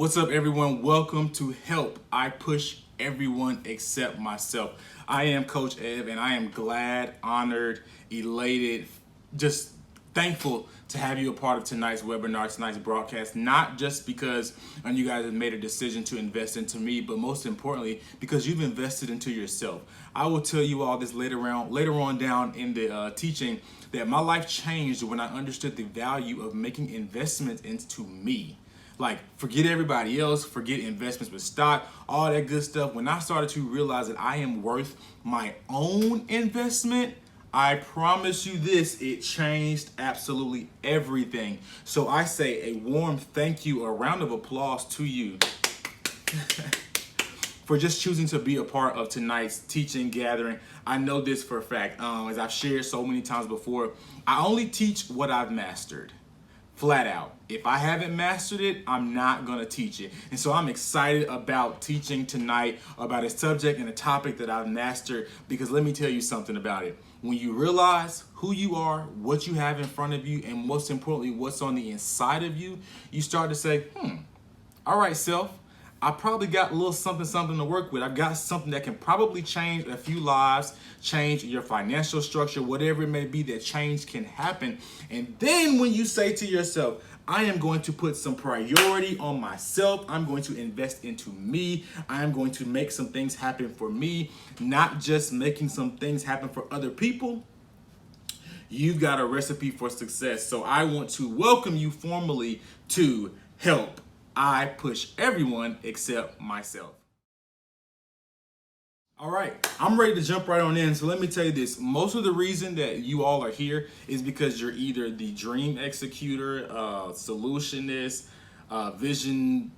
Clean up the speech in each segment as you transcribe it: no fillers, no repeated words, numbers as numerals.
What's up, everyone? Welcome to Help. I push everyone except myself. I am Coach Ev, and I am glad, honored, elated, just thankful to have you a part of tonight's webinar, tonight's broadcast, not just because you guys have made a decision to invest into me, but most importantly, because you've invested into yourself. I will tell you all this later on down in the teaching that my life changed when I understood the value of making investments into me. Like, forget everybody else, forget investments with stock, all that good stuff. When I started to realize that I am worth my own investment, I promise you this, it changed absolutely everything. So I say a warm thank you, a round of applause to you for just choosing to be a part of tonight's teaching gathering. I know this for a fact. As I've shared so many times before, I only teach what I've mastered. Flat out. If I haven't mastered it, I'm not going to teach it. And so I'm excited about teaching tonight about a subject and a topic that I've mastered, because let me tell you something about it. When you realize who you are, what you have in front of you, and most importantly, what's on the inside of you, you start to say, all right, self, I probably got a little something to work with. I've got something that can probably change a few lives, change your financial structure, whatever it may be, that change can happen. And then when you say to yourself, I am going to put some priority on myself, I'm going to invest into me, I am going to make some things happen for me, not just making some things happen for other people, you've got a recipe for success. So I want to welcome you formally to Help. I push everyone except myself. All right, I'm ready to jump right on in. So let me tell you this. Most of the reason that you all are here is because you're either the dream executor, solutionist, vision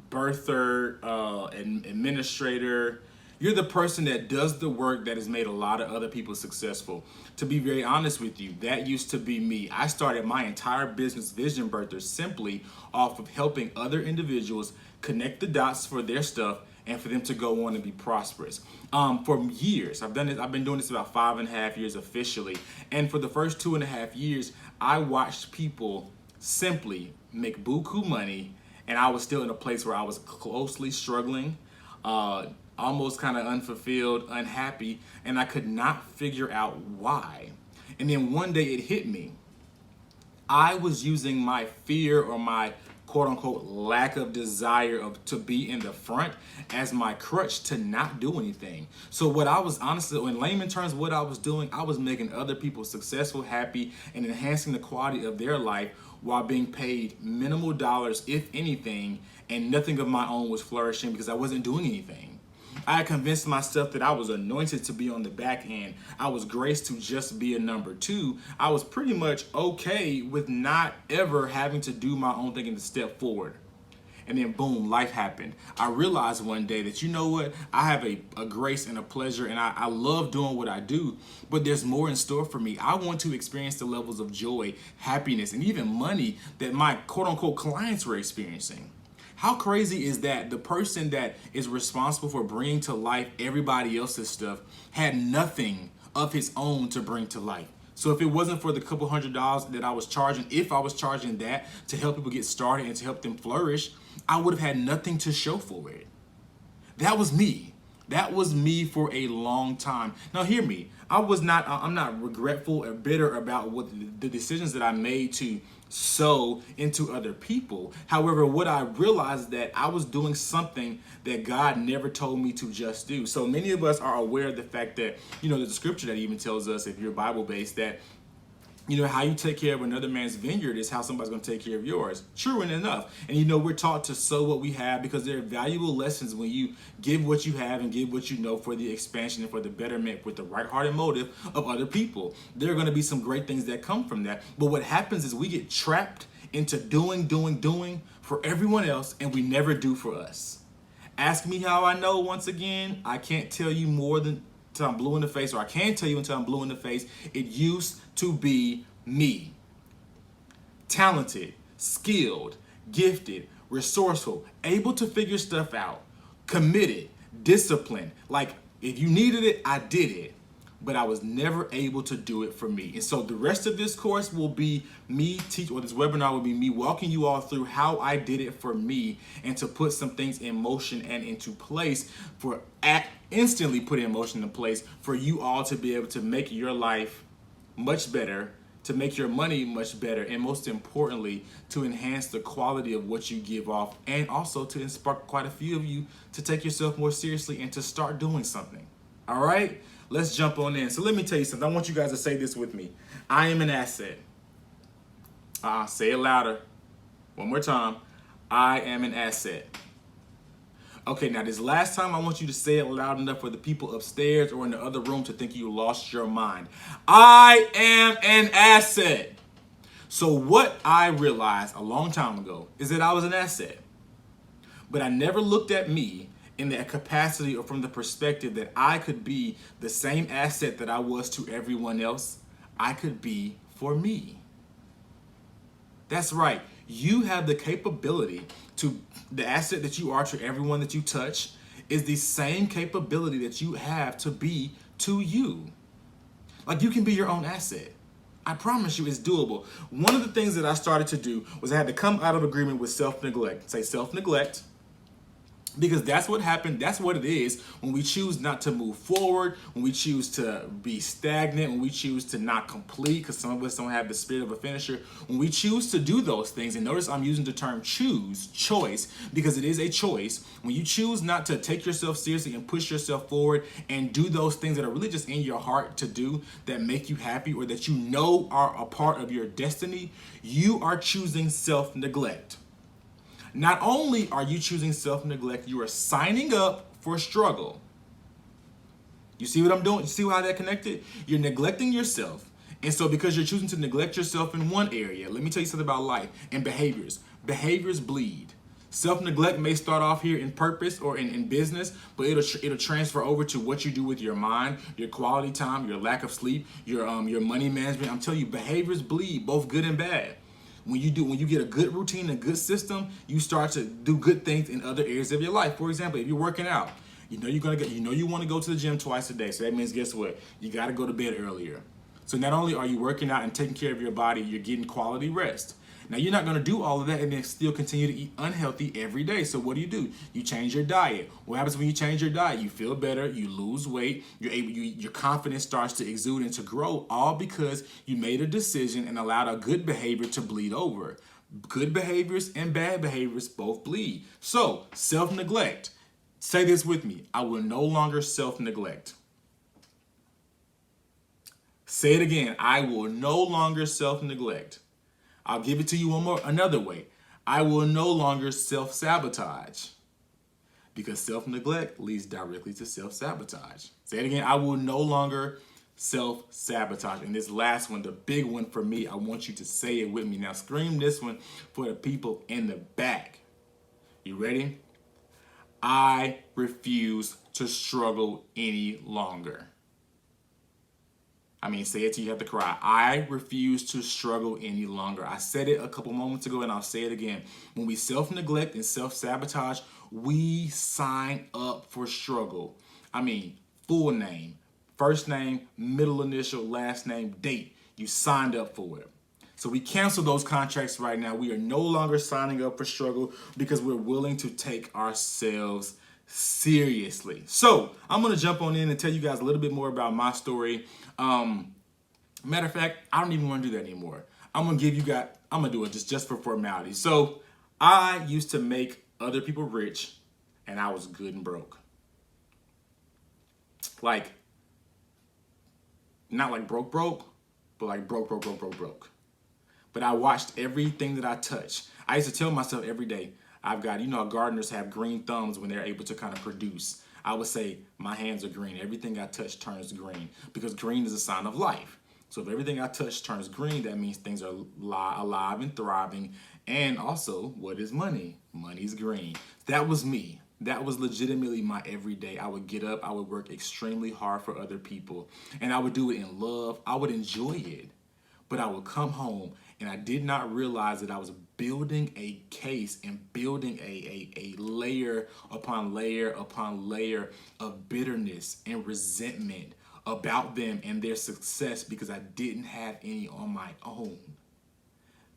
birther, administrator. You're the person that does the work that has made a lot of other people successful. To be very honest with you, that used to be me. I started my entire business, Vision Birther, simply off of helping other individuals connect the dots for their stuff and for them to go on and be prosperous. For years, I've been doing this about 5.5 years officially. And for the first 2.5 years, I watched people simply make buku money. And I was still in a place where I was closely struggling, almost kind of unfulfilled, unhappy, and I could not figure out why. And then one day it hit me. I was using my fear or my quote unquote lack of desire to be in the front as my crutch to not do anything. So what I was honestly, in layman terms, what I was doing, I was making other people successful, happy, and enhancing the quality of their life while being paid minimal dollars, if anything, and nothing of my own was flourishing because I wasn't doing anything. I had convinced myself that I was anointed to be on the back end. I was graced to just be a number two. I was pretty much okay with not ever having to do my own thing and to step forward. And then boom, life happened. I realized one day that, you know what, I have a grace and a pleasure, and I love doing what I do, but there's more in store for me. I want to experience the levels of joy, happiness, and even money that my quote unquote clients were experiencing. How crazy is that? The person that is responsible for bringing to life everybody else's stuff had nothing of his own to bring to life. So if it wasn't for the couple $100 that I was charging, if I was charging that to help people get started and to help them flourish, I would have had nothing to show for it. That was me. That was me for a long time. Now hear me. I'm not regretful or bitter about what the decisions that I made to sow into other people. However, what I realized is that I was doing something that God never told me to just do. So many of us are aware of the fact that, there's a scripture that even tells us, if you're Bible based, that how you take care of another man's vineyard is how somebody's going to take care of yours. True enough. And we're taught to sow what we have because there are valuable lessons when you give what you have and give what you know for the expansion and for the betterment with the right heart and motive of other people. There are going to be some great things that come from that. But what happens is we get trapped into doing for everyone else, and we never do for us. Ask me how I know. Once again, I can't tell you more than until I'm blue in the face, or I can't tell you until I'm blue in the face. It used to be me. Talented, skilled, gifted, resourceful, able to figure stuff out, committed, disciplined. Like, if you needed it, I did it. but I was never able to do it for me. And so the rest of this course will be me teach, or this webinar will be me walking you all through how I did it for me and to put some things in motion and into place for instantly put in motion in place for you all to be able to make your life much better, to make your money much better, and most importantly, to enhance the quality of what you give off, and also to inspire quite a few of you to take yourself more seriously and to start doing something. All right, let's jump on in. So let me tell you something. I want you guys to say this with me. I am an asset. Say it louder. One more time. I am an asset. Okay, now this last time I want you to say it loud enough for the people upstairs or in the other room to think you lost your mind. I am an asset. So what I realized a long time ago is that I was an asset. But I never looked at me in that capacity or from the perspective that I could be the same asset that I was to everyone else. I could be for me. That's right. You have the capability to, the asset that you are to everyone that you touch is the same capability that you have to be to you. Like, you can be your own asset. I promise you it's doable. One of the things that I started to do was I had to come out of agreement with self-neglect. Say self-neglect. Because that's what happened. That's what it is when we choose not to move forward, when we choose to be stagnant, when we choose to not complete, because some of us don't have the spirit of a finisher. When we choose to do those things, and notice I'm using the term choice, because it is a choice. When you choose not to take yourself seriously and push yourself forward and do those things that are really just in your heart to do, that make you happy or that you know are a part of your destiny, you are choosing self-neglect. Not only are you choosing self-neglect, you are signing up for struggle. You see what I'm doing? You see how that connected? You're neglecting yourself. And so because you're choosing to neglect yourself in one area, let me tell you something about life and behaviors. Behaviors bleed. Self-neglect may start off here in purpose or in business, but it'll transfer over to what you do with your mind, your quality time, your lack of sleep, your money management. I'm telling you, behaviors bleed, both good and bad. When you get a good routine and good system, you start to do good things in other areas of your life. For example, if you're working out, you want to go to the gym twice a day. So that means, guess what? You got to go to bed earlier. So not only are you working out and taking care of your body, you're getting quality rest. Now, you're not going to do all of that and then still continue to eat unhealthy every day. So what do? You change your diet. What happens when you change your diet? You feel better, you lose weight, your confidence starts to exude and to grow, all because you made a decision and allowed a good behavior to bleed over. Good behaviors and bad behaviors both bleed. So, self-neglect. Say this with me. I will no longer self-neglect. Say it again. I will no longer self-neglect. I'll give it to you another way. I will no longer self-sabotage, because self-neglect leads directly to self-sabotage. Say it again. I will no longer self-sabotage. And this last one, the big one for me, I want you to say it with me. Now scream this one for the people in the back. You ready? I refuse to struggle any longer. Say it till you have to cry. I refuse to struggle any longer. I said it a couple moments ago and I'll say it again. When we self-neglect and self-sabotage, we sign up for struggle. Full name, first name, middle initial, last name, date. You signed up for it. So we cancel those contracts right now. We are no longer signing up for struggle because we're willing to take ourselves seriously. So I'm going to jump on in and tell you guys a little bit more about my story. Matter of fact, I don't even want to do that anymore. I'm going to do it just for formality. So I used to make other people rich and I was good and broke. Like, not like broke, but like broke. But I watched everything that I touched. I used to tell myself every day, I've got, gardeners have green thumbs when they're able to kind of produce. I would say my hands are green. Everything I touch turns green because green is a sign of life. So if everything I touch turns green, that means things are alive and thriving. And also, what is money? Money's green. That was me. That was legitimately my everyday. I would get up, I would work extremely hard for other people, and I would do it in love. I would enjoy it, but I would come home and I did not realize that I was building a case and building a layer upon layer upon layer of bitterness and resentment about them and their success because I didn't have any on my own.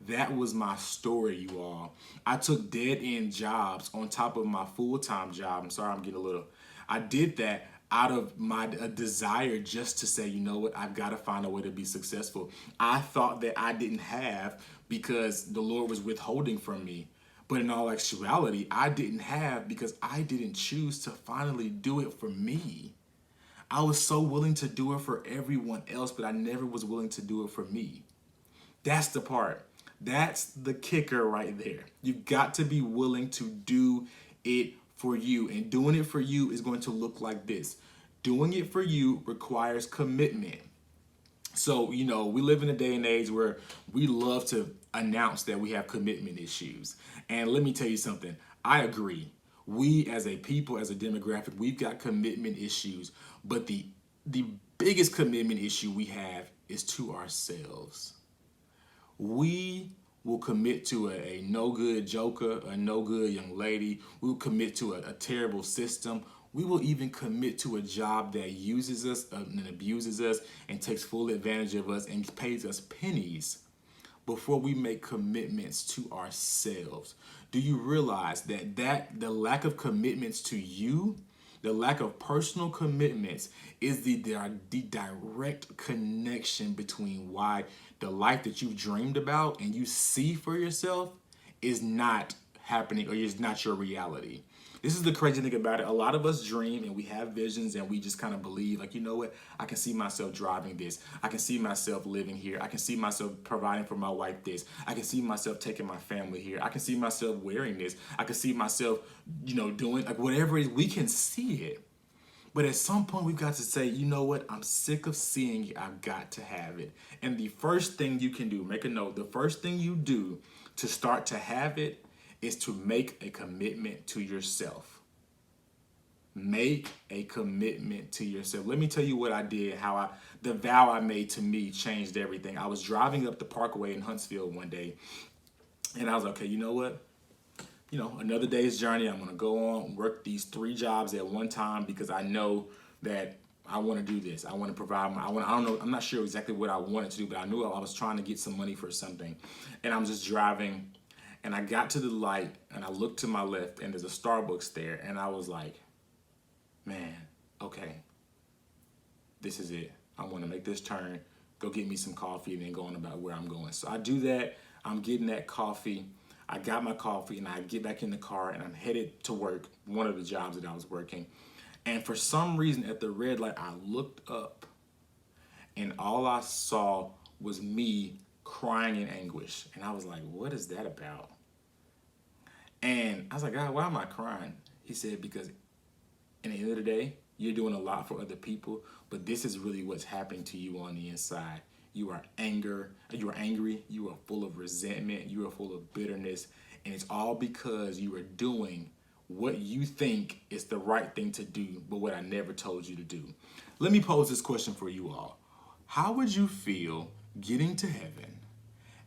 That was my story, you all. I took dead-end jobs on top of my full-time job. I'm sorry, I'm getting a little. I did that out of my desire just to say, you know what, I've got to find a way to be successful. I thought that I didn't have because the Lord was withholding from me. But in all actuality, I didn't have because I didn't choose to finally do it for me. I was so willing to do it for everyone else, but I never was willing to do it for me. That's the part. That's the kicker right there. You've got to be willing to do it for you. And doing it for you is going to look like this. Doing it for you requires commitment. So, we live in a day and age where we love to announce that we have commitment issues. And let me tell you something. I agree. We as a people, as a demographic, we've got commitment issues. But the biggest commitment issue we have is to ourselves. We will commit to a no good joker, a no good young lady. We will commit to a terrible system. We will even commit to a job that uses us and abuses us and takes full advantage of us and pays us pennies before we make commitments to ourselves. Do you realize that the lack of commitments to you, the lack of personal commitments is the direct connection between why the life that you've dreamed about and you see for yourself is not happening or is not your reality. This is the crazy thing about it. A lot of us dream and we have visions and we just kind of believe like, you know what? I can see myself driving this. I can see myself living here. I can see myself providing for my wife this. I can see myself taking my family here. I can see myself wearing this. I can see myself, doing like whatever it is. We can see it. But at some point we've got to say, you know what? I'm sick of seeing it. I've got to have it. And the first thing you can do, make a note, the first thing you do to start to have it is to make a commitment to yourself. Make a commitment to yourself. Let me tell you what I did, the vow I made to me changed everything. I was driving up the Parkway in Huntsville one day, and I was like, okay, you know what? Another day's journey. I'm going to go on, work these 3 jobs at one time because I know that I want to do this. I want to provide I don't know. I'm not sure exactly what I wanted to do, but I knew I was trying to get some money for something. And I'm just driving, and I got to the light, and I looked to my left, and there's a Starbucks there. And I was like, man, okay, this is it. I want to make this turn, go get me some coffee, and then go on about where I'm going. So I do that. I'm getting that coffee. I got my coffee, and I get back in the car, and I'm headed to work, one of the jobs that I was working. And for some reason, at the red light, I looked up, and all I saw was me crying in anguish. And I was like, what is that about? And I was like, God, why am I crying? He said, because at the end of the day, you're doing a lot for other people, but this is really what's happening to you on the inside. You are angry, you are full of resentment, you are full of bitterness, and it's all because you are doing what you think is the right thing to do, but what I never told you to do. Let me pose this question for you all. How would you feel getting to heaven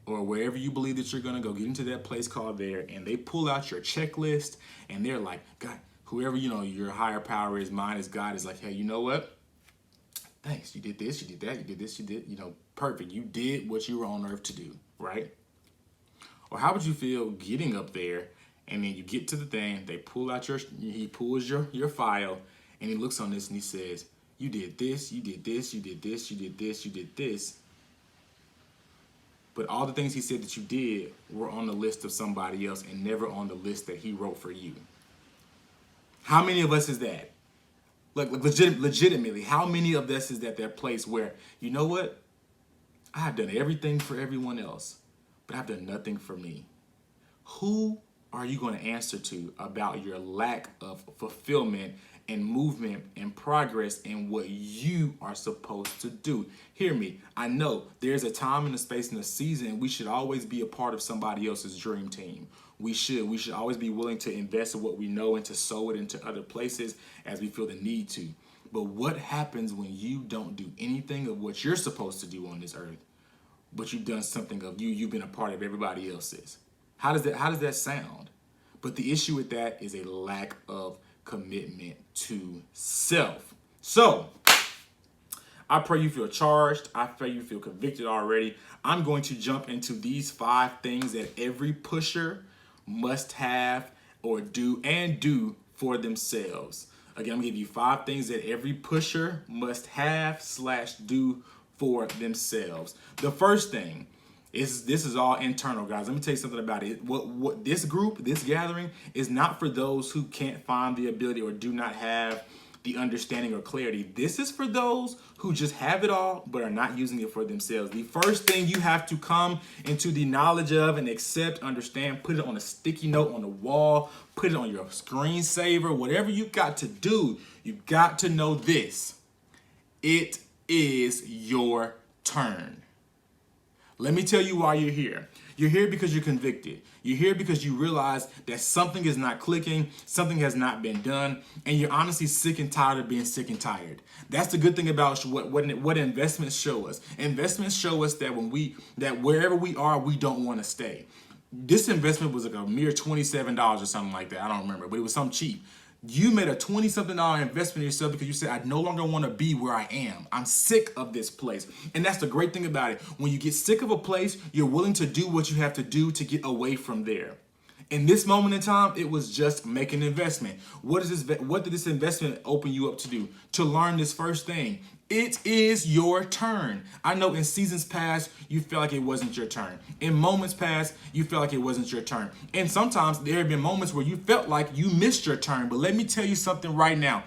or wherever you believe that you're going to go, get into that place called there, and they pull out your checklist, and they're like, God, whoever, your higher power is, mine is God, is like, hey, you know what? Thanks. You did this, you did that, you did this, you did, perfect. You did what you were on earth to do, right? Or how would you feel getting up there, and then you get to the thing, he pulls your file, and he looks on this and he says, you did this, you did this, you did this, you did this, you did this. But all the things he said that you did were on the list of somebody else and never on the list that he wrote for you. How many of us is that? Like legitimately, how many of us is that place where, you know what? I have done everything for everyone else, but I've done nothing for me. Who are you going to answer to about your lack of fulfillment and movement and progress in what you are supposed to do? Hear me. I know there's a time and a space and a season. We should always be a part of somebody else's dream team. We should always be willing to invest in what we know and to sow it into other places as we feel the need to. But what happens when you don't do anything of what you're supposed to do on this earth, but you've done something of you've been a part of everybody else's? How does that sound? But the issue with that is a lack of commitment to self. So I pray you feel charged. I pray you feel convicted already. I'm going to jump into these 5 things that every pusher must have or do for themselves. Again, I'm gonna give you 5 things that every pusher must have / do for themselves. The first thing is, this is all internal, guys. Let me tell you something about it. What this group, this gathering, is not for those who can't find the ability or do not have the understanding or clarity. This is for those who just have it all but are not using it for themselves. The first thing you have to come into the knowledge of and accept, understand, put it on a sticky note on the wall, put it on your screensaver, whatever you got to do, you got to know this. It is your turn. Let me tell you why you're here. You're here because you're convicted. You're here because you realize that something is not clicking, something has not been done, and you're honestly sick and tired of being sick and tired. That's the good thing about what investments show us. Investments show us that wherever we are, we don't want to stay. This investment was like a mere $27 or something like that. I don't remember, but it was something cheap. You made a $20-something investment in yourself because you said, I no longer want to be where I am. I'm sick of this place. And that's the great thing about it. When you get sick of a place, you're willing to do what you have to do to get away from there. In this moment in time, it was just make an investment. What did this investment open you up to do? To learn this first thing. It is your turn. I know in seasons past, you felt like it wasn't your turn. In moments past, you felt like it wasn't your turn. And sometimes there have been moments where you felt like you missed your turn. But let me tell you something right now.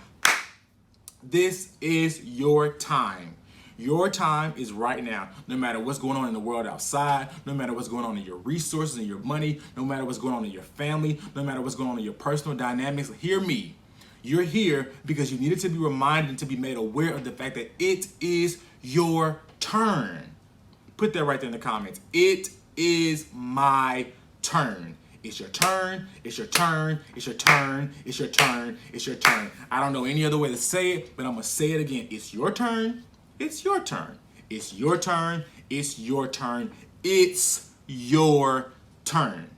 This is your time. Your time is right now. No matter what's going on in the world outside, no matter what's going on in your resources and your money, no matter what's going on in your family, no matter what's going on in your personal dynamics, hear me. You're here because you needed to be reminded and to be made aware of the fact that it is your turn. Put that right there in the comments. It is my turn. It's your turn, it's your turn, it's your turn, it's your turn, it's your turn. I don't know any other way to say it, but I'm going to say it again. It's your turn, it's your turn, it's your turn, it's your turn, it's your turn.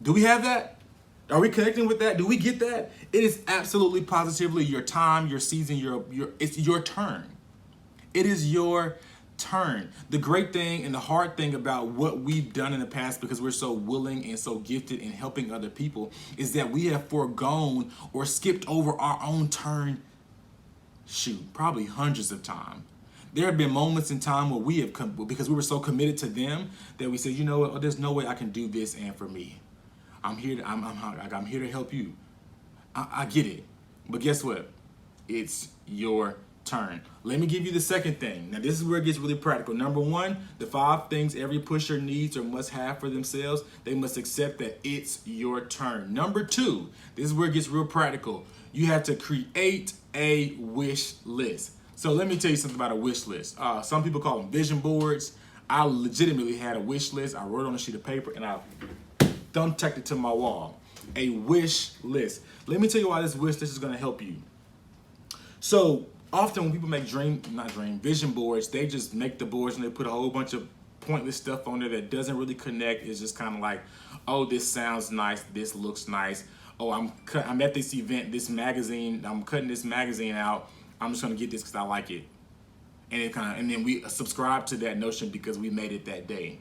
Do we have that? Are we connecting with that? Do we get that? It is absolutely positively your time, your season, it's your turn. It is your turn. The great thing and the hard thing about what we've done in the past, because we're so willing and so gifted in helping other people, is that we have foregone or skipped over our own turn, probably hundreds of times. There have been moments in time where we have because we were so committed to them that we said, you know what, there's no way I can do this and for me. I'm here to help you. I get it. But guess what? It's your turn. Let me give you the second thing. Now, this is where it gets really practical. Number 1, the 5 things every pusher needs or must have for themselves. They must accept that it's your turn. Number 2, this is where it gets real practical. You have to create a wish list. So let me tell you something about a wish list. Some people call them vision boards. I legitimately had a wish list. I wrote it on a sheet of paper and I thumbtacked it to my wall. A wish list. Let me tell you why this wish list is going to help you. So often when people make vision boards, they just make the boards and they put a whole bunch of pointless stuff on there that doesn't really connect. It's just kind of like, oh, this sounds nice, this looks nice. Oh, I'm at this event, this magazine, I'm cutting this magazine out. I'm just gonna get this because I like it. And then we subscribe to that notion because we made it that day.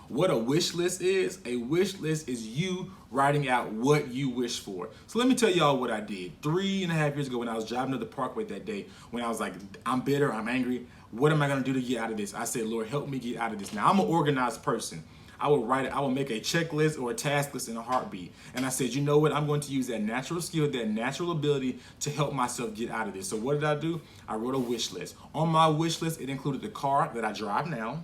What a wish list is you writing out what you wish for. So let me tell y'all what I did 3.5 years ago when I was driving to the Parkway that day, when I was like, I'm bitter, I'm angry. What am I gonna do to get out of this? I said, Lord, help me get out of this. Now, I'm an organized person. I will make a checklist or a task list in a heartbeat. And I said, you know what? I'm going to use that natural skill, that natural ability to help myself get out of this. So what did I do? I wrote a wish list. On my wish list, it included the car that I drive now.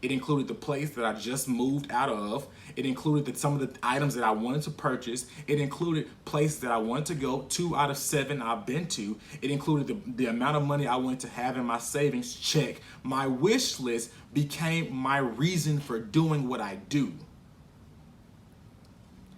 It included the place that I just moved out of. It included some of the items that I wanted to purchase. It included places that I wanted to go, 2 out of 7 I've been to. It included the amount of money I wanted to have in my savings, check. My wish list became my reason for doing what I do.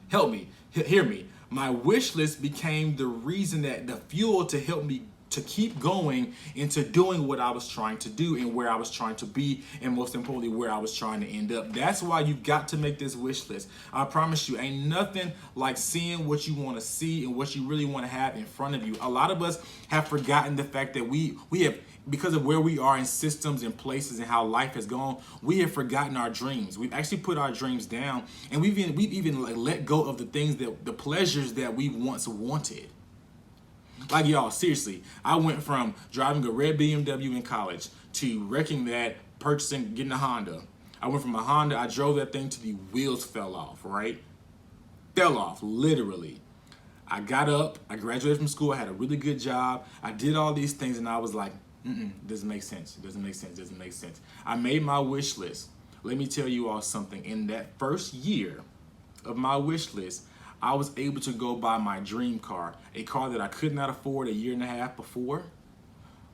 Help me, hear me. My wish list became the reason, that the fuel to help me to keep going into doing what I was trying to do and where I was trying to be, and most importantly, where I was trying to end up. That's why you've got to make this wish list. I promise you, ain't nothing like seeing what you want to see and what you really want to have in front of you. A lot of us have forgotten the fact that we have, because of where we are in systems and places and how life has gone, we have forgotten our dreams. We've actually put our dreams down, and we've even like let go of the things the pleasures that we once wanted. Like, y'all, seriously, I went from driving a red BMW in college to wrecking that, getting a Honda. I went from a Honda, I drove that thing to the wheels fell off, right? Fell off, literally. I got up, I graduated from school, I had a really good job, I did all these things, and I was like, doesn't make sense, doesn't make sense, doesn't make sense. I made my wish list. Let me tell you all something. In that first year of my wish list, I was able to go buy my dream car, a car that I could not afford a year and a half before,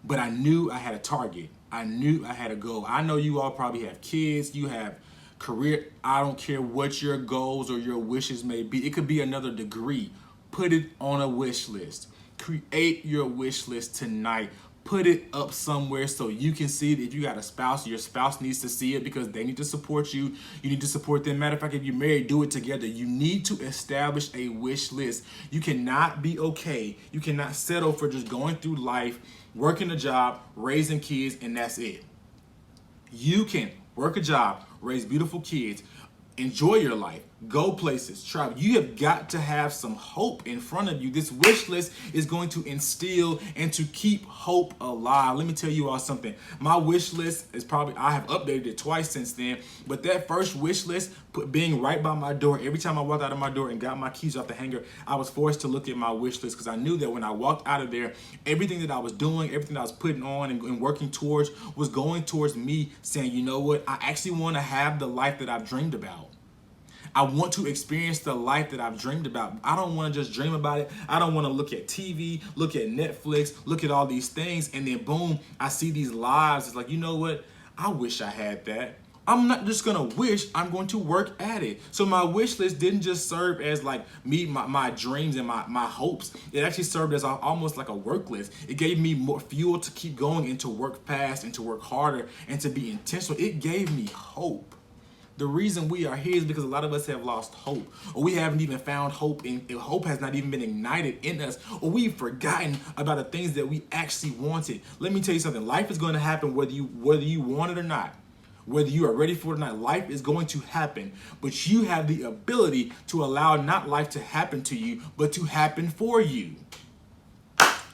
but I knew I had a target. I knew I had a goal. I know you all probably have kids, you have career. I don't care what your goals or your wishes may be. It could be another degree. Put it on a wish list. Create your wish list tonight. Put it up somewhere so you can see it. If you got a spouse, your spouse needs to see it because they need to support you. You need to support them. Matter of fact, if you're married, do it together. You need to establish a wish list. You cannot be okay. You cannot settle for just going through life, working a job, raising kids, and that's it. You can work a job, raise beautiful kids, enjoy your life, go places, travel. You have got to have some hope in front of you. This wish list is going to instill and to keep hope alive. Let me tell you all something. My wish list is probably, I have updated it twice since then, but that first wish list, being right by my door, every time I walked out of my door and got my keys off the hanger, I was forced to look at my wish list because I knew that when I walked out of there, everything that I was doing, everything that I was putting on and working towards was going towards me saying, you know what, I actually want to have the life that I've dreamed about. I want to experience the life that I've dreamed about. I don't want to just dream about it. I don't want to look at TV, look at Netflix, look at all these things, and then boom, I see these lives. It's like, you know what? I wish I had that. I'm not just going to wish, I'm going to work at it. So my wish list didn't just serve as like me, my dreams and my hopes. It actually served as almost like a work list. It gave me more fuel to keep going and to work fast and to work harder and to be intentional. It gave me hope. The reason we are here is because a lot of us have lost hope, or we haven't even found hope, and hope has not even been ignited in us, or we've forgotten about the things that we actually wanted. Let me tell you something. Life is going to happen whether you want it or not. Whether you are ready for it or not, life is going to happen, but you have the ability to allow not life to happen to you, but to happen for you.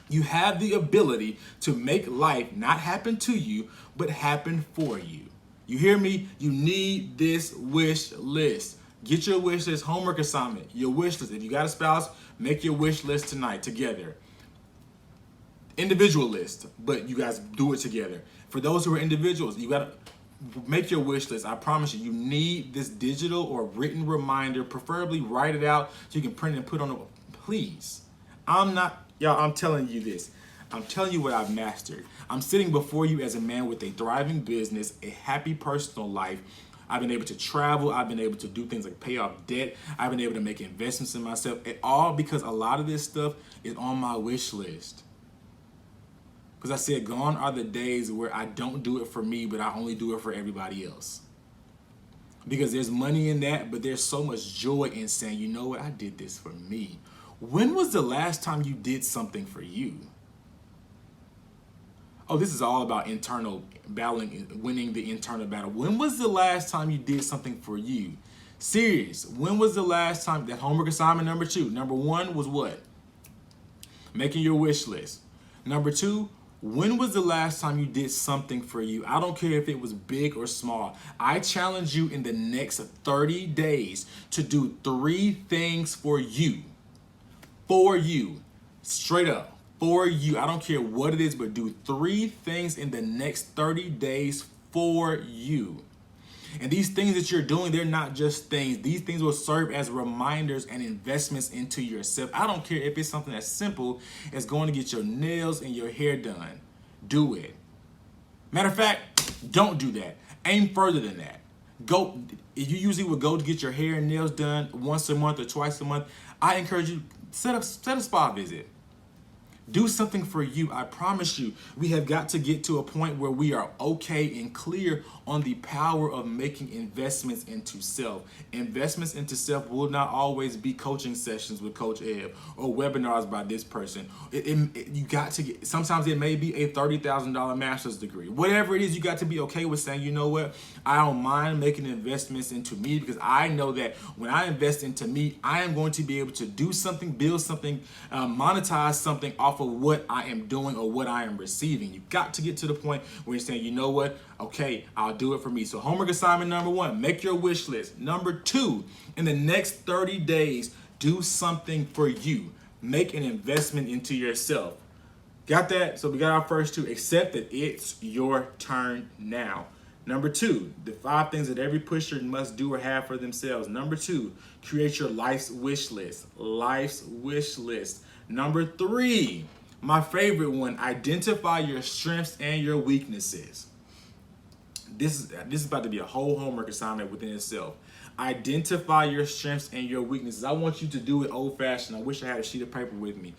You have the ability to make life not happen to you, but happen for you. You hear me? You need this wish list. Get your wish list, homework assignment, your wish list. If you got a spouse, make your wish list tonight together. Individual list, but you guys do it together. For those who are individuals, you got to make your wish list. I promise you, you need this digital or written reminder, preferably write it out so you can print it and put on it. Please. I'm telling you this. I'm telling you what I've mastered. I'm sitting before you as a man with a thriving business, a happy personal life. I've been able to travel. I've been able to do things like pay off debt. I've been able to make investments in myself. It all because a lot of this stuff is on my wish list. Because I said, gone are the days where I don't do it for me, but I only do it for everybody else. Because there's money in that, but there's so much joy in saying, you know what, I did this for me. When was the last time you did something for you? Oh, this is all about internal battling, winning the internal battle. When was the last time you did something for you? Serious. When was the last time? That homework assignment number 2. Number 1 was what? Making your wish list. Number 2, when was the last time you did something for you? I don't care if it was big or small. I challenge you in the next 30 days to do 3 things for you. For you. Straight up. For you. I don't care what it is, but do 3 things in the next 30 days for you. And these things that you're doing, they're not just things. These things will serve as reminders and investments into yourself. I don't care if it's something as simple as going to get your nails and your hair done. Do it. Matter of fact, don't do that. Aim further than that. Go. If you usually would go to get your hair and nails done once a month or twice a month, I encourage you, set a spa visit. Do something for you. I promise you, we have got to get to a point where we are okay and clear on the power of making investments into self. Investments into self will not always be coaching sessions with Coach Eb or webinars by this person. You got to get, sometimes it may be a $30,000 master's degree. Whatever it is, you got to be okay with saying, you know what, I don't mind making investments into me, because I know that when I invest into me, I am going to be able to do something, build something, monetize something off of what I am doing or what I am receiving. You got to get to the point where you're saying, you know what, okay, I'll do it for me. So homework assignment number 1, make your wish list. Number 2, in the next 30 days, do something for you. Make an investment into yourself. Got that? So we got our first 2. Accept that it's your turn now. Number 2, the 5 things that every pusher must do or have for themselves. Number 2, create your life's wish list. Life's wish list. Number 3, my favorite one, identify your strengths and your weaknesses. This is about to be a whole homework assignment within itself. Identify your strengths and your weaknesses. I want you to do it old-fashioned. I wish I had a sheet of paper with me.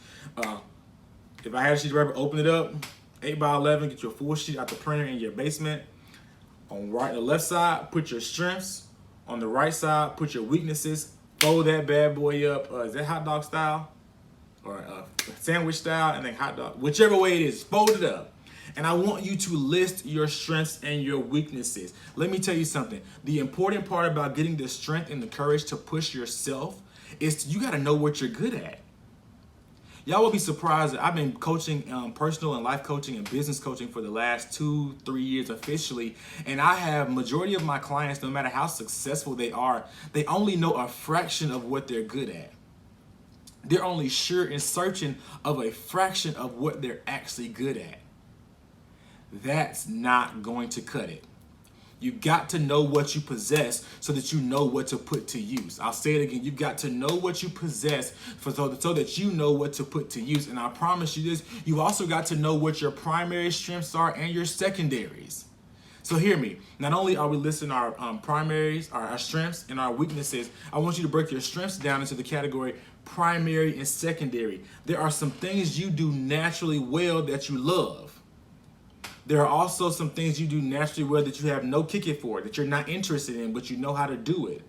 If I had a sheet of paper, open it up, 8x11, get your full sheet out the printer in your basement. On the left side, put your strengths. On the right side, put your weaknesses. Fold that bad boy up. Is that hot dog style? Or sandwich style, and then hot dog. Whichever way it is, fold it up. And I want you to list your strengths and your weaknesses. Let me tell you something. The important part about getting the strength and the courage to push yourself is you got to know what you're good at. Y'all will be surprised that I've been coaching personal and life coaching and business coaching for the last 2-3 years officially. And I have majority of my clients, no matter how successful they are, they only know a fraction of what they're good at. They're only sure and searching of a fraction of what they're actually good at. That's not going to cut it. You got to know what you possess so that you know what to put to use. I'll say it again. You've got to know what you possess so that you know what to put to use. And I promise you this, you've also got to know what your primary strengths are and your secondaries. So hear me. Not only are we listing our primaries, our strengths and our weaknesses, I want you to break your strengths down into the category primary and secondary. There are some things you do naturally well that you love. There are also some things you do naturally well that you have no kick it for, that you're not interested in, but you know how to do it.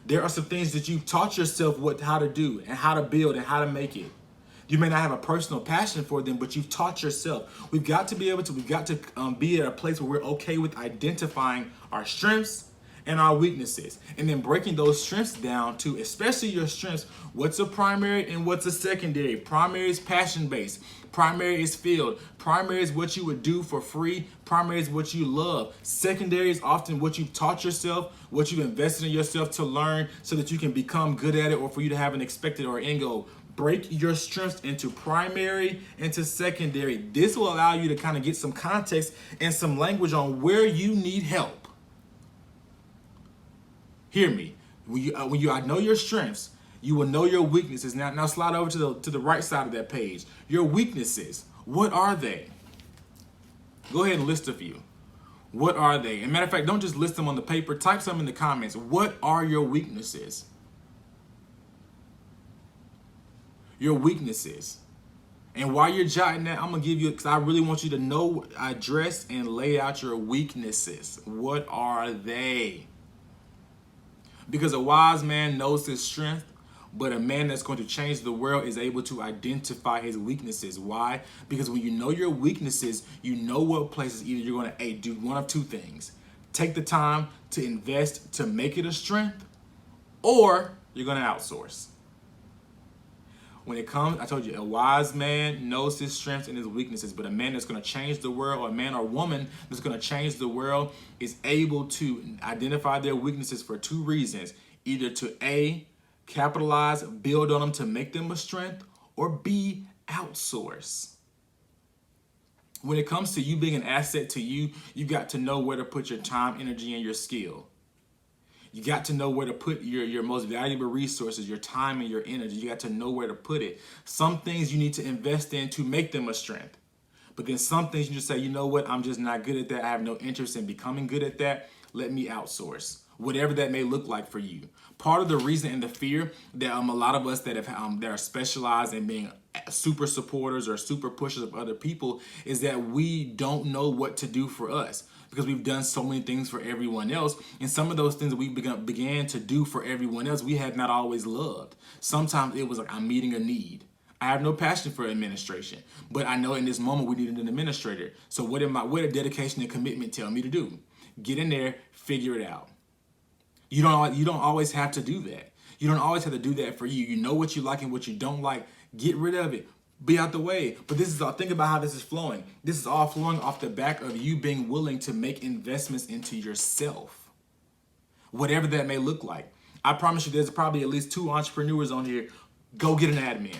There are some things that you've taught yourself how to do and how to build and how to make it. You may not have a personal passion for them, but you've taught yourself. We've got to be be at a place where we're okay with identifying our strengths and our weaknesses, and then breaking those strengths down to, especially your strengths, what's a primary and what's a secondary. Primary is passion-based. Primary is field. Primary is what you would do for free. Primary is what you love. Secondary is often what you've taught yourself, what you've invested in yourself to learn so that you can become good at it or for you to have an expected or end goal. Break your strengths into primary and to secondary. This will allow you to kind of get some context and some language on where you need help. Hear me. When you know your strengths, you will know your weaknesses. Now slide over to the right side of that page. Your weaknesses, what are they? Go ahead and list a few. What are they? And matter of fact, don't just list them on the paper. Type some in the comments. What are your weaknesses? Your weaknesses. And while you're jotting that, I'm going to give you, because I really want you to know, address, and lay out your weaknesses. What are they? Because a wise man knows his strength, but a man that's going to change the world is able to identify his weaknesses. Why? Because when you know your weaknesses, you know what places either you're going to do one of two things. Take the time to invest to make it a strength, or you're going to outsource. When it comes, I told you, a wise man knows his strengths and his weaknesses, but a man that's going to change the world, or a man or woman that's going to change the world, is able to identify their weaknesses for 2 reasons. Either to A, capitalize, build on them to make them a strength, or B, outsource. When it comes to you being an asset to you, you got to know where to put your time, energy, and your skill. You got to know where to put your most valuable resources, your time and your energy. You got to know where to put it. Some things you need to invest in to make them a strength. But then some things you just say, you know what, I'm just not good at that. I have no interest in becoming good at that. Let me outsource. Whatever that may look like for you. Part of the reason and the fear that a lot of us that are specialized in being super supporters or super pushers of other people is that we don't know what to do for us because we've done so many things for everyone else. And some of those things that we began to do for everyone else, we had not always loved. Sometimes it was like, I'm meeting a need. I have no passion for administration, but I know in this moment we needed an administrator. So what did dedication and commitment tell me to do? Get in there, figure it out. You don't always have to do that. You don't always have to do that for you. You know what you like and what you don't like. Get rid of it. Be out the way. But this is all, think about how this is flowing. This is all flowing off the back of you being willing to make investments into yourself. Whatever that may look like. I promise you there's probably at least 2 entrepreneurs on here. Go get an admin.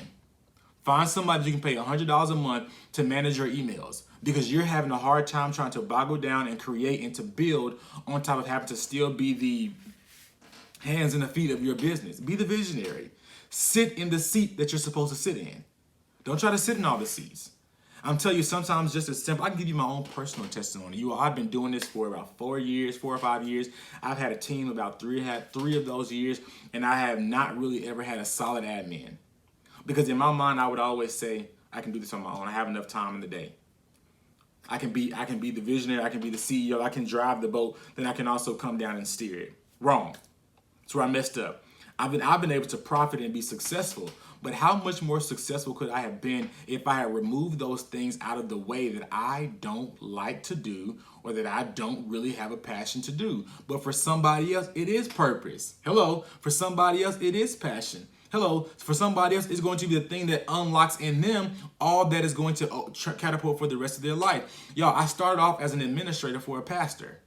Find somebody that you can pay $100 a month to manage your emails because you're having a hard time trying to boggle down and create and to build on top of having to still be the hands and the feet of your business. Be the visionary. Sit in the seat that you're supposed to sit in. Don't try to sit in all the seats. I'm telling you, sometimes just as simple. I can give you my own personal testimony. I've been doing this for about 4 or 5 years. I've had a team about three of those years, and I have not really ever had a solid admin. Because in my mind, I would always say, I can do this on my own. I have enough time in the day. I can be the visionary. I can be the CEO. I can drive the boat. Then I can also come down and steer it. Wrong. That's where I messed up. I've been able to profit and be successful. But how much more successful could I have been if I had removed those things out of the way that I don't like to do or that I don't really have a passion to do? But for somebody else, it is purpose. Hello. For somebody else, it is passion. Hello, for somebody else, it's going to be the thing that unlocks in them all that is going to catapult for the rest of their life. Y'all, I started off as an administrator for a pastor.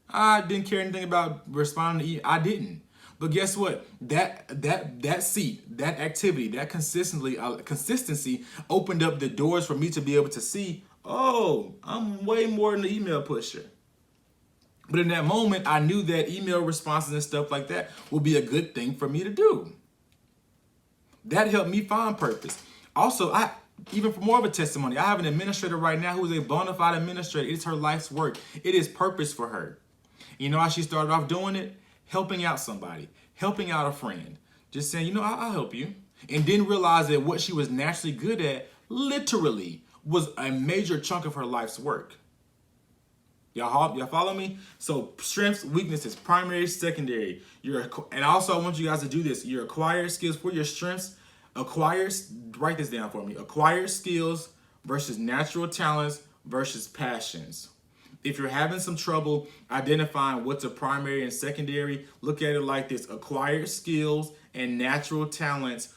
I didn't care anything about responding to I didn't. But guess what? That seat, that activity, that consistency opened up the doors for me to be able to see, oh, I'm way more than the email pusher. But in that moment, I knew that email responses and stuff like that would be a good thing for me to do. That helped me find purpose. Also, even for more of a testimony, I have an administrator right now who is a bona fide administrator. It's her life's work. It is purpose for her. You know how she started off doing it? Helping out somebody, helping out a friend. Just saying, I'll help you. And didn't realize that what she was naturally good at literally was a major chunk of her life's work. Y'all follow me? So strengths, weaknesses, primary, secondary. And also I want you guys to do this. Your acquired skills for your strengths. Write this down for me. Acquired skills versus natural talents versus passions. If you're having some trouble identifying what's a primary and secondary, look at it like this. Acquired skills and natural talents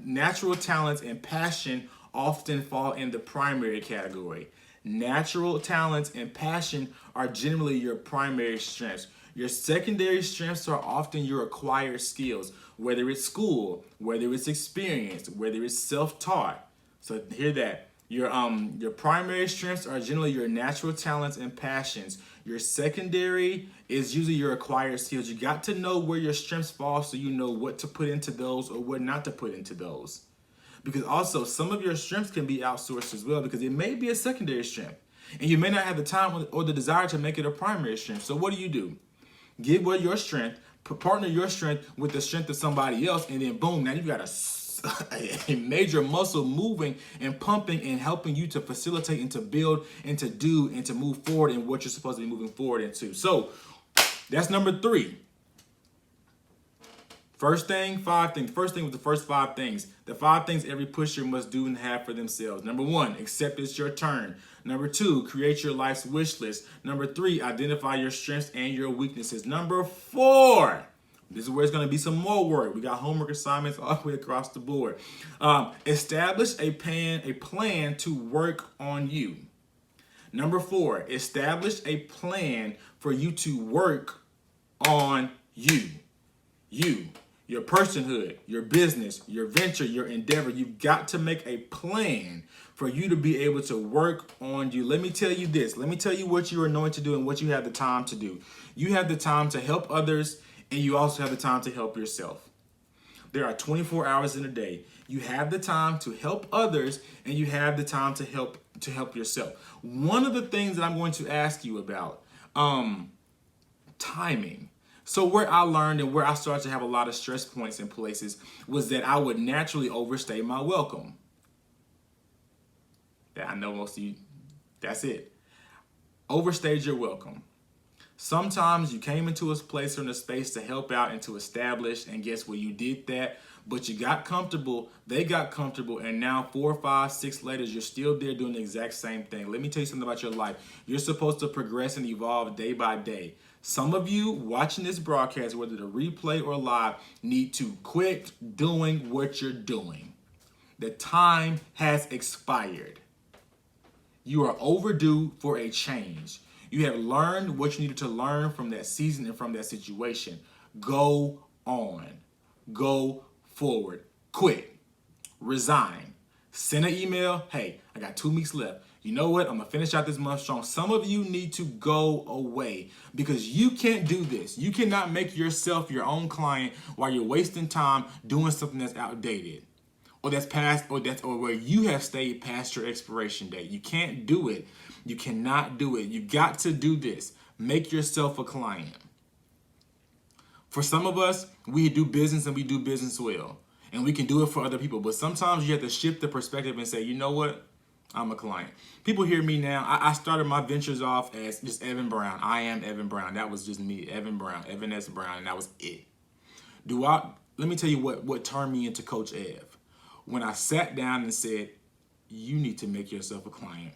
natural talents and passion often fall in the primary category. Natural talents and passion are generally your primary strengths. Your secondary strengths are often your acquired skills, whether it's school, whether it's experience, whether it's self-taught. So hear that. Your primary strengths are generally your natural talents and passions. Your secondary is usually your acquired skills. You got to know where your strengths fall so you know what to put into those or what not to put into those. Because also some of your strengths can be outsourced as well because it may be a secondary strength. And you may not have the time or the desire to make it a primary strength. So what do? Give away your strength, partner your strength with the strength of somebody else, and then boom, now you've got a major muscle moving and pumping and helping you to facilitate and to build and to do and to move forward in what you're supposed to be moving forward into. So that's number 3. First thing, 5 things. First thing was the first 5 things. The 5 things every pusher must do and have for themselves. Number 1, accept it's your turn. Number 2, create your life's wish list. Number 3, identify your strengths and your weaknesses. Number 4, this is where it's going to be some more work. We got homework assignments all the way across the board. Establish a plan to work on you. Number 4, establish a plan for you to work on you. Your personhood, your business, your venture, your endeavor. You've got to make a plan for you to be able to work on you. Let me tell you this. Let me tell you what you are anointed to do and what you have the time to do. You have the time to help others, and you also have the time to help yourself. There are 24 hours in a day. You have the time to help others, and you have the time to help yourself. One of the things that I'm going to ask you about, timing. So where I learned and where I started to have a lot of stress points in places was that I would naturally overstay my welcome. That I know most of you, that's it. Overstayed your welcome. Sometimes you came into a place or in a space to help out and to establish, and guess what? You did that, but you got comfortable, they got comfortable, and now 4, 5, 6 later, you're still there doing the exact same thing. Let me tell you something about your life. You're supposed to progress and evolve day by day. Some of you watching this broadcast, whether the replay or live, need to quit doing what you're doing. The time has expired. You are overdue for a change. You have learned what you needed to learn from that season and from that situation. Go on. Go forward. Quit. Resign. Send an email. Hey, I got 2 weeks left. You know what? I'm going to finish out this month strong. Some of you need to go away because you can't do this. You cannot make yourself your own client while you're wasting time doing something that's outdated. Or that's past, or where you have stayed past your expiration date. You can't do it. You cannot do it. You got to do this. Make yourself a client. For some of us, we do business and we do business well. And we can do it for other people. But sometimes you have to shift the perspective and say, you know what? I'm a client. People hear me now. I started my ventures off as just Evan Brown. I am Evan Brown. That was just me, Evan Brown, Evan S. Brown, and that was it. Let me tell you what turned me into Coach Ev. When I sat down and said, you need to make yourself a client.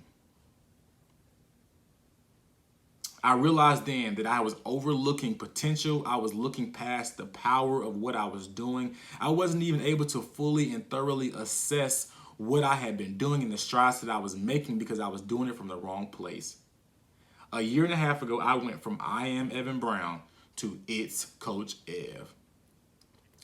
I realized then that I was overlooking potential. I was looking past the power of what I was doing. I wasn't even able to fully and thoroughly assess what I had been doing and the strides that I was making because I was doing it from the wrong place. A year and a half ago, I went from I am Evan Brown to it's Coach Ev.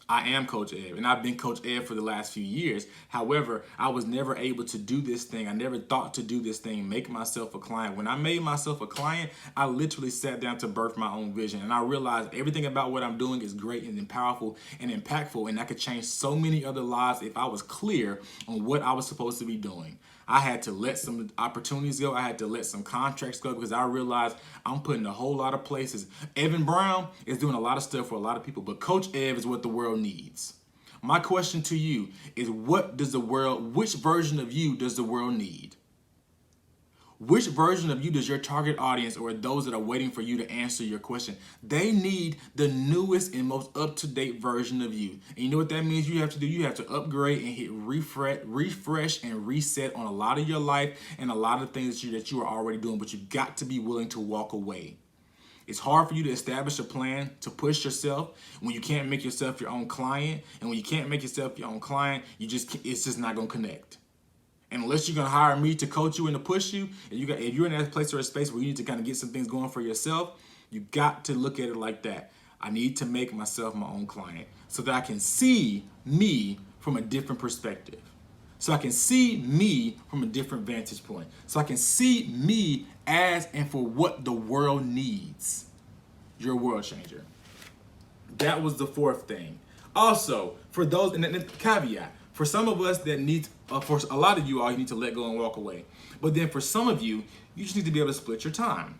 I am Coach Ev, and I've been Coach Ev for the last few years. However, I was never able to do this thing. I never thought to do this thing, make myself a client. When I made myself a client, I literally sat down to birth my own vision, and I realized everything about what I'm doing is great and powerful and impactful, and I could change so many other lives if I was clear on what I was supposed to be doing. I had to let some opportunities go. I had to let some contracts go because I realized I'm putting a whole lot of places. Evan Brown is doing a lot of stuff for a lot of people, but Coach Ev is what the world needs. My question to you is, which version of you does the world need? Which version of you does your target audience, or those that are waiting for you to answer your question, they need the newest and most up-to-date version of you. And you know what that means you have to do? You have to upgrade and hit refresh and reset on a lot of your life and a lot of things that you are already doing, but you've got to be willing to walk away. It's hard for you to establish a plan to push yourself when you can't make yourself your own client. And when you can't make yourself your own client, it's just not going to connect. And unless you're going to hire me to coach you and to push you, and if you're in that place or a space where you need to kind of get some things going for yourself, you got to look at it like that. I need to make myself my own client so that I can see me from a different perspective. So I can see me from a different vantage point. So I can see me as and for what the world needs. You're a world changer. That was the fourth thing. Also, for those, and the caveat, for some of us that need, for a lot of you all, you need to let go and walk away. But then for some of you, you just need to be able to split your time.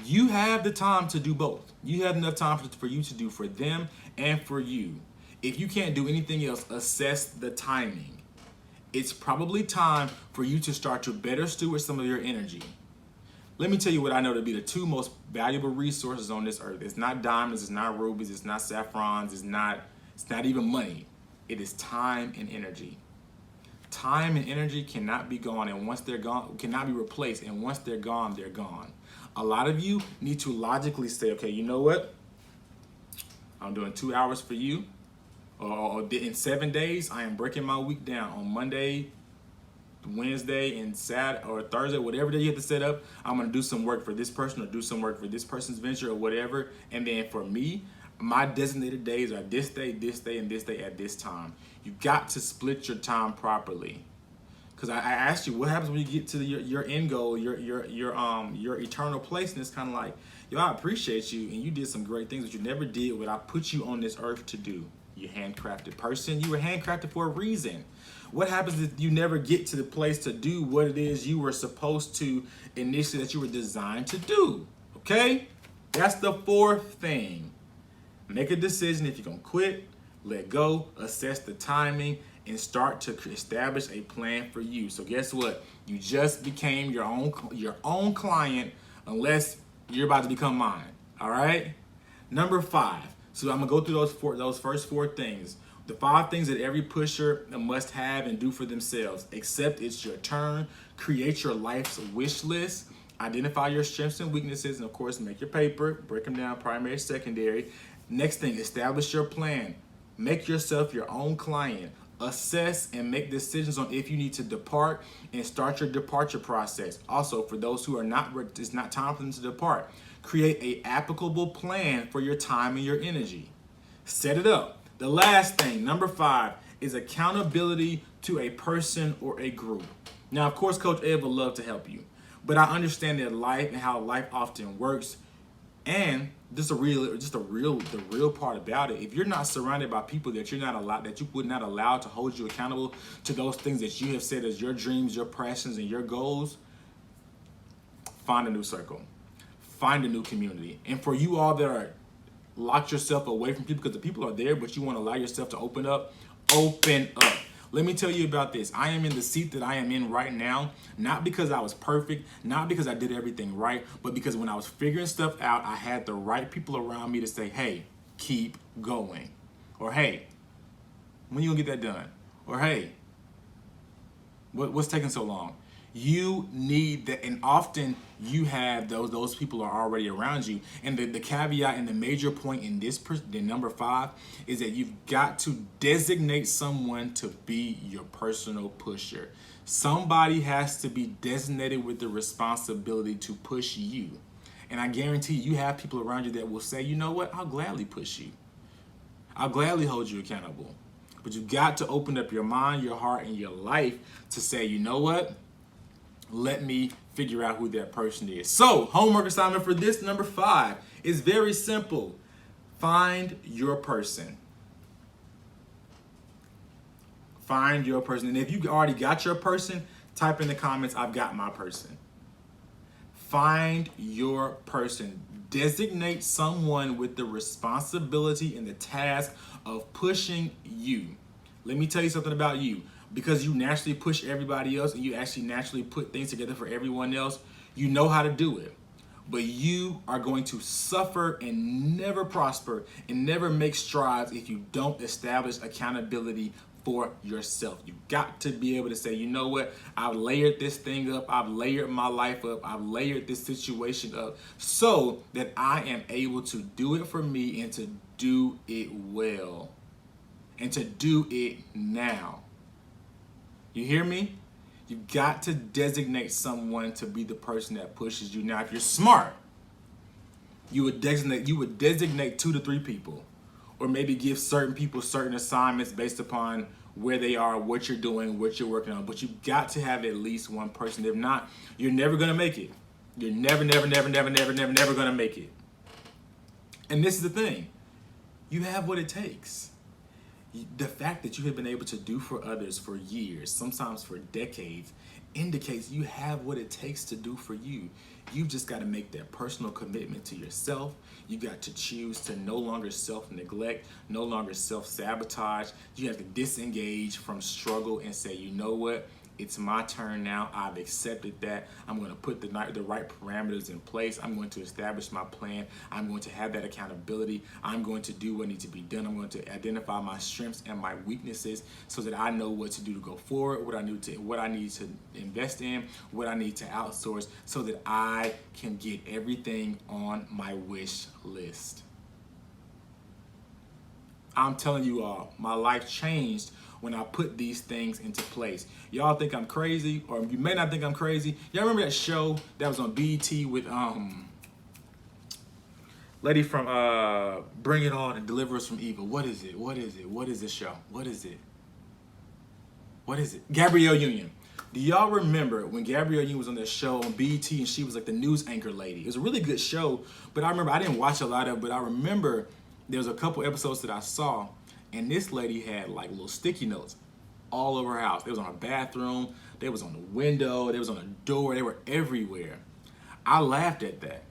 You have the time to do both. You have enough time for you to do for them and for you. If you can't do anything else, assess the timing. It's probably time for you to start to better steward some of your energy. Let me tell you what I know to be the 2 most valuable resources on this earth. It's not diamonds, it's not rubies, it's not saffrons, it's not even money. It is time and energy. Time and energy cannot be gone, and once they're gone, cannot be replaced, and once they're gone, they're gone. A lot of you need to logically say, okay, you know what? I'm doing 2 hours for you. Or in 7 days, I am breaking my week down. On Monday, Wednesday, and Saturday, or Thursday, whatever day you have to set up, I'm going to do some work for this person or do some work for this person's venture or whatever. And then for me, my designated days are this day, and this day at this time. You got to split your time properly. Because I asked you, what happens when you get to your end goal, your eternal place? And it's kind of like, yo, I appreciate you, and you did some great things, but you never did what I put you on this earth to do. You handcrafted person. You were handcrafted for a reason. What happens if you never get to the place to do what it is you were supposed to initially, that you were designed to do? Okay? That's the fourth thing. Make a decision if you're going to quit, let go, assess the timing, and start to establish a plan for you. So guess what? You just became your own client, unless you're about to become mine. All right? Number 5. So I'm gonna go through those first 4 things. The 5 things that every pusher must have and do for themselves. Accept it's your turn. Create your life's wish list. Identify your strengths and weaknesses, and of course, make your paper. Break them down, primary, secondary. Next thing, establish your plan. Make yourself your own client. Assess and make decisions on if you need to depart, and start your departure process. Also, for those who are not, it's not time for them to depart. Create a applicable plan for your time and your energy. Set it up. The last thing, number 5, is accountability to a person or a group. Now, of course, Coach Ed would love to help you, but I understand that life and how life often works. And the real part about it, if you're not surrounded by people that you would not allow to hold you accountable to those things that you have said as your dreams, your passions, and your goals, find a new circle, find a new community. And for you all that are locked yourself away from people because the people are there, but you want to allow yourself to open up, open up. Let me tell you about this. I am in the seat that I am in right now, not because I was perfect, not because I did everything right, but because when I was figuring stuff out, I had the right people around me to say, hey, keep going. Or, hey, when you gonna get that done? Or, hey, what's taking so long? You need that, and often you have those people are already around you. And the caveat and the major point in the number 5 is that you've got to designate someone to be your personal pusher. Somebody has to be designated with the responsibility to push you. And I guarantee you have people around you that will say, you know what, I'll gladly push you. I'll gladly hold you accountable. But you've got to open up your mind, your heart, and your life to say, you know what? Let me figure out who that person is. So, homework assignment for this, number 5, is very simple. Find your person. Find your person. And if you already got your person, type in the comments, I've got my person. Find your person. Designate someone with the responsibility and the task of pushing you. Let me tell you something about you. Because you naturally push everybody else and you actually naturally put things together for everyone else, you know how to do it. But you are going to suffer and never prosper and never make strides if you don't establish accountability for yourself. You got to be able to say, you know what, I've layered this thing up, I've layered my life up, I've layered this situation up so that I am able to do it for me and to do it well and to do it now. You hear me? You've got to designate someone to be the person that pushes you. Now, if you're smart, you would designate 2 to 3 people, or maybe give certain people certain assignments based upon where they are, what you're doing, what you're working on. But you've got to have at least one person. If not, you're never gonna make it. You're never gonna make it. And this is the thing. You have what it takes. The fact that you have been able to do for others for years, sometimes for decades, indicates you have what it takes to do for you. You've just got to make that personal commitment to yourself. You got to choose to no longer self-neglect, no longer self-sabotage. You have to disengage from struggle and say, you know what? It's my turn now. I've accepted that. I'm going to put the right parameters in place. I'm going to establish my plan. I'm going to have that accountability. I'm going to do what needs to be done. I'm going to identify my strengths and my weaknesses so that I know what to do to go forward, what I need to invest in, what I need to outsource so that I can get everything on my wish list. I'm telling you all, my life changed when I put these things into place. Y'all think I'm crazy, or you may not think I'm crazy. Y'all remember that show that was on BET with lady from Bring It On and Deliver Us from Evil? What is it? What is it? What is this show? What is it? What is it? Gabrielle Union. Do y'all remember when Gabrielle Union was on that show on BET and she was like the news anchor lady? It was a really good show, but I remember, I didn't watch a lot of it, but I remember there was a couple episodes that I saw, and this lady had like little sticky notes all over her house. They was on her bathroom, they was on the window, they was on the door, they were everywhere. I laughed at that,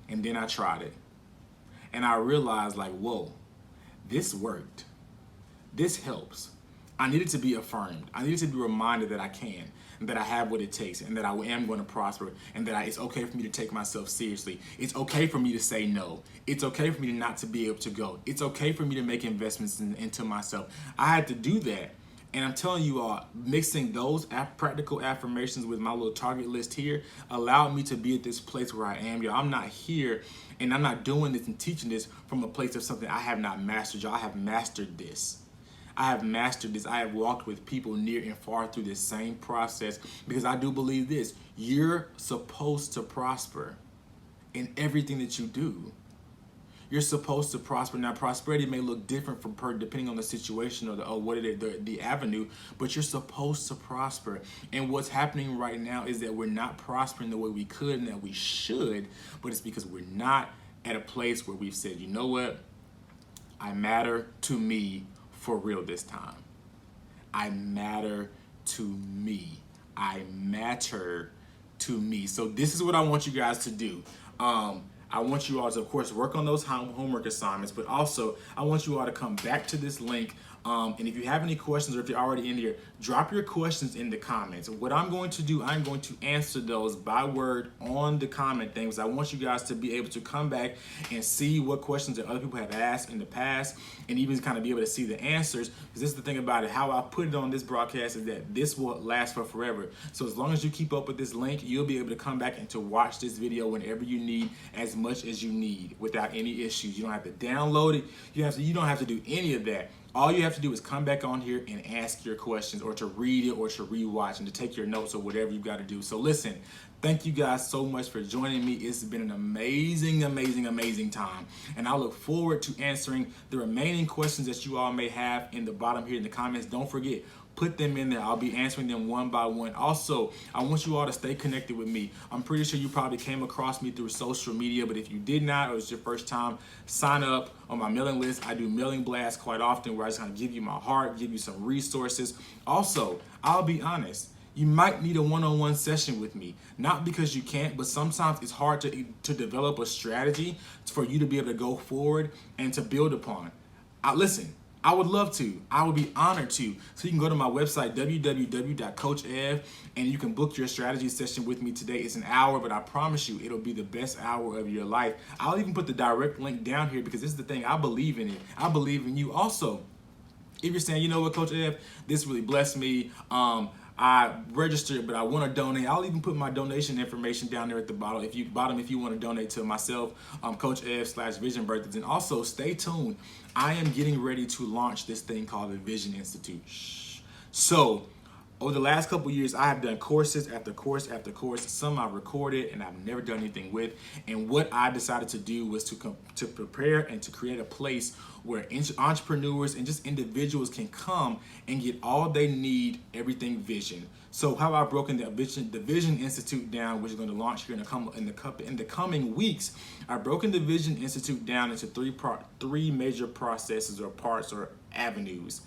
and then I tried it. And I realized like, whoa, this worked. This helps. I needed to be affirmed. I needed to be reminded that I can, and that I have what it takes, and that I am going to prosper, and that it's okay for me to take myself seriously. It's okay for me to say no. It's okay for me to not to be able to go. It's okay for me to make investments into myself. I had to do that. And I'm telling you all, mixing those practical affirmations with my little target list here allowed me to be at this place where I am. Y'all, I'm not here and I'm not doing this and teaching this from a place of something I have not mastered. Y'all, I have mastered this. I have mastered this. I have walked with people near and far through this same process, because I do believe this. You're supposed to prosper in everything that you do. You're supposed to prosper. Now, prosperity may look different from depending on the situation or the avenue, but you're supposed to prosper. And what's happening right now is that we're not prospering the way we could and that we should, but it's because we're not at a place where we've said, you know what? I matter to me for real this time. I matter to me. I matter to me. So this is what I want you guys to do. I want you all to, of course, work on those homework assignments, but also I want you all to come back to this link. And if you have any questions, or if you're already in here, drop your questions in the comments. What I'm going to do, I'm going to answer those by word on the comment things. I want you guys to be able to come back and see what questions that other people have asked in the past, and even kind of be able to see the answers. Because this is the thing about it, how I put it on this broadcast is that this will last for forever. So as long as you keep up with this link, you'll be able to come back and to watch this video whenever you need, as much as you need, without any issues. You don't have to download it. You don't have to do any of that. All you have to do is come back on here and ask your questions, or to read it, or to rewatch, and to take your notes, or whatever you got to do. So listen, thank you guys so much for joining me. It's been an amazing, amazing, amazing time. And I look forward to answering the remaining questions that you all may have in the bottom here in the comments. Don't forget, put them in there. I'll be answering them one by one. Also, I want you all to stay connected with me. I'm pretty sure you probably came across me through social media, but if you did not, or it's your first time, sign up on my mailing list. I do mailing blasts quite often, where I just kind of give you my heart, give you some resources. Also, I'll be honest, you might need a one-on-one session with me. Not because you can't, but sometimes it's hard to develop a strategy for you to be able to go forward and to build upon. Listen, I would love to. I would be honored to. So you can go to my website, www.coachev, and you can book your strategy session with me today. It's an hour, but I promise you it'll be the best hour of your life. I'll even put the direct link down here, because this is the thing. I believe in it. I believe in you also. If you're saying, you know what, Coach Ev, this really blessed me. I registered, but I want to donate. I'll even put my donation information down there at the bottom. If you want to donate to myself, Coach Ev /Vision Birthdays. And also, stay tuned. I am getting ready to launch this thing called the Vision Institute. So, over the last couple years, I have done courses after course after course. Some I've recorded and I've never done anything with. And what I decided to do was to prepare and to create a place where entrepreneurs and just individuals can come and get all they need, everything vision. So how I've broken the Vision Institute down, which is going to launch here in the coming weeks, I've broken the Vision Institute down into three major processes, or parts, or avenues.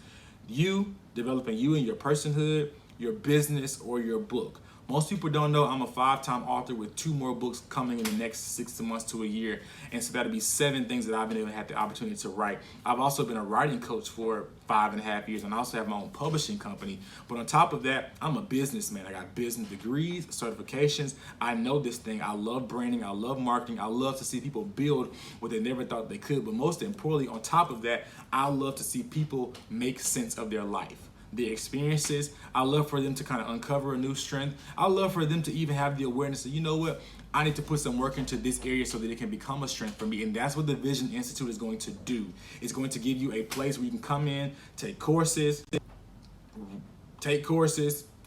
You, developing you and your personhood, your business, or your book. Most people don't know I'm a 5-time author with 2 more books coming in the next 6 months to a year. And so that'll be 7 things that I've been able to have the opportunity to write. I've also been a writing coach for 5.5 years, and I also have my own publishing company. But on top of that, I'm a businessman. I got business degrees, certifications. I know this thing. I love branding. I love marketing. I love to see people build what they never thought they could. But most importantly, on top of that, I love to see people make sense of their life, the experiences. I love for them to kind of uncover a new strength. I love for them to even have the awareness that, you know what, I need to put some work into this area so that it can become a strength for me. And that's what the Vision Institute is going to do. It's going to give you a place where you can come in, take courses,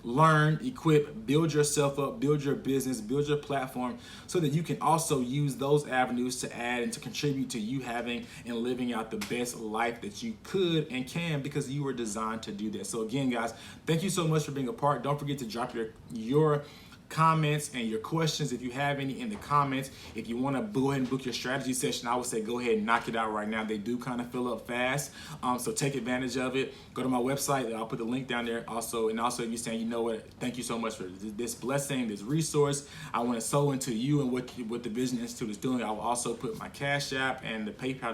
learn, equip, build yourself up, build your business, build your platform, so that you can also use those avenues to add and to contribute to you having and living out the best life that you could and can, because you were designed to do that. So again, guys, thank you so much for being a part. Don't forget to drop your comments and your questions, if you have any, in the comments. If you want to go ahead and book your strategy session, I would say go ahead and knock it out right now. They do kind of fill up fast, so take advantage of it. Go to my website. I'll put the link down there also. And also, if you're saying, you know what, thank you so much for this blessing, this resource, I want to sow into you and what the Vision Institute is doing, I will also put my Cash App and the PayPal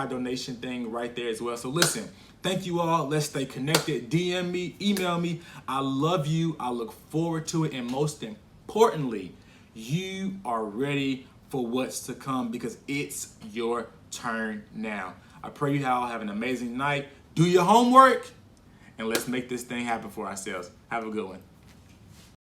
donation thing right there as well. So listen, thank you all. Let's stay connected. DM me, email me. I love you. I look forward to it. And most importantly, you are ready for what's to come, because it's your turn now. I pray you all have an amazing night. Do your homework, and let's make this thing happen for ourselves. Have a good one.